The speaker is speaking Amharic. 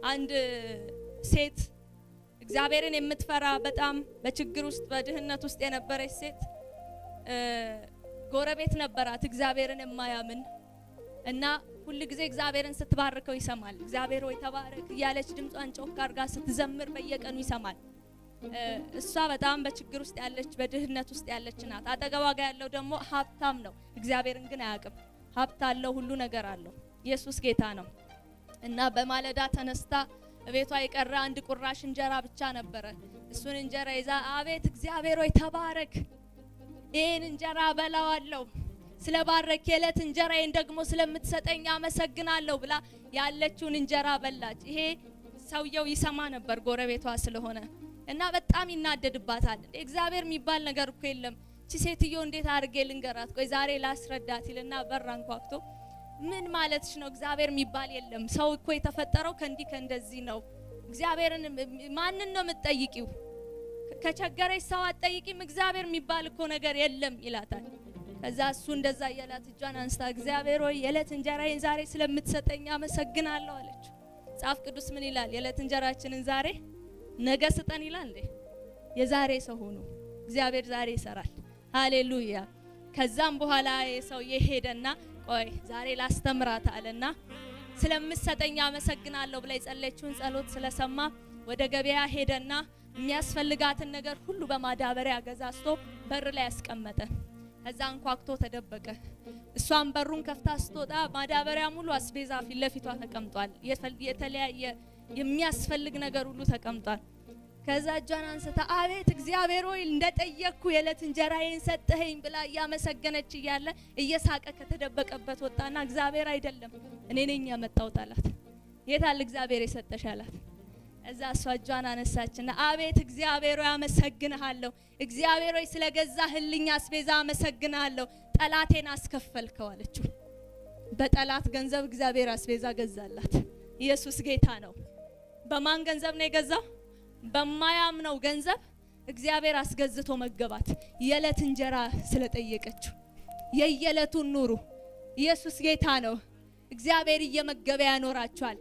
አንድ ሴት እግዚአብሔርን የምትፈራ በጣም በችግር ውስጥ በድህነት ውስጥ የነበረች ሴት ጎረቤት ነበራት እግዚአብሔርን የማያምን እና ሁሉ ጊዜ እግዚአብሔርን ስትባርከው ይሰማል። እግዚአብሔር ሆይ ተባረክ እያለች ድምጿን ጮክ አድርጋ ስትዘምር በየቀኑ ይሰማል። እሷ በጣም በችግር ውስጥ ያለች በድህነት ውስጥ ያለች ናት። አጠገቧ ጋር ያለው ደግሞ ሀብታም ነው፣ እግዚአብሔርን ግን አያውቅም። ሀብት አለው፣ ሁሉ ነገር አለው። ኢየሱስ ጌታ ነው። እና በማለዳ ተነስታ ቤቷ የቀረ አንድ ቁራሽ እንጀራ ብቻ ነበረ። እሱን እንጀራ ይዛ አቤት እግዚአብሔር ሆይ ተባረክ፣ ይሄን እንጀራ በላዋለሁ፣ ስለባረክ የለት እንጀራዬን ደግሞ ስለምትሰጠኝ አመሰግናለሁ ብላ ያለችውን እንጀራ በላች። ይሄ ሰውየው ይሰማ ነበር ጎረቤቷ ስለሆነ እና በጣም ይናደድባታል። እግዚአብሔር የሚባል ነገር እኮ የለም፣ እቺ ሴትዮ እንዴት አድርጌ ልንገራት? ቆይ ዛሬ ላስረዳት ይልና በር አንኳኩቶ ምን ማለትሽ ነው? እግዚአብሔር የሚባል የለም። ሰው እኮ የተፈጠረው ከእንዲህ ከእንደዚህ ነው። እግዚአብሔርን ማንን ነው የምትጠይቂው? ከቸገረሽ ሰው አትጠይቂም? እግዚአብሔር የሚባል እኮ ነገር የለም ይላታል። ከዛ እሱ እንደዛ እያላት እጇን አንስታ እግዚአብሔር ሆይ የለት እንጀራዬን ዛሬ ስለምትሰጠኝ አመሰግናለሁ አለች። መጽሐፍ ቅዱስ ምን ይላል? የለት እንጀራችንን ዛሬ ነገ ስጠን ይላል እንዴ? የዛሬ ሰው ሆኖ እግዚአብሔር ዛሬ ይሰራል። ሃሌሉያ። ከዛም በኋላ የሰው የሄደና ቆይ ዛሬ ላስተምራት አለና ስለምትሰጠኝ አመሰግናለሁ ብላ የጸለየችውን ጸሎት ስለሰማ ወደ ገበያ ሄደና የሚያስፈልጋትን ነገር ሁሉ በማዳበሪያ ገዛዝቶ በር ላይ ያስቀመጠ። ከዛ አንኳክቶ ተደበቀ። እሷም በሩን ከፍታ ስትወጣ ማዳበሪያ ሙሉ አስቤዛ ፊት ለፊቷ ተቀምጧል። የተለያየ የሚያስፈልግ ነገር ሁሉ ተቀምጧል። ከዛ እጇን አንስታ አቤት እግዚአብሔር ሆይ እንደጠየቅኩ የለት እንጀራዬን ሰጠኸኝ ብላ እያመሰገነች እያለ እየሳቀ ከተደበቀበት ወጣና እግዚአብሔር አይደለም እኔ ነኝ ያመጣሁት አላት። የታል እግዚአብሔር የሰጠሽ አላት። እዛ እሷ እጇን አነሳችና አቤት እግዚአብሔር ሆይ አመሰግንሃለሁ፣ እግዚአብሔር ሆይ ስለገዛህልኝ አስቤዛ አመሰግንሃለሁ፣ ጠላቴን አስከፈልከው አለችው። በጠላት ገንዘብ እግዚአብሔር አስቤዛ ገዛላት። ኢየሱስ ጌታ ነው። በማን ገንዘብ ነው የገዛው? በማያምነው ገንዘብ እግዚአብሔር አስገዝቶ መገባት። የለት እንጀራ ስለጠየቀችው የየለቱን ኑሩ። ኢየሱስ ጌታ ነው። እግዚአብሔር እየመገበ ያኖራችኋል።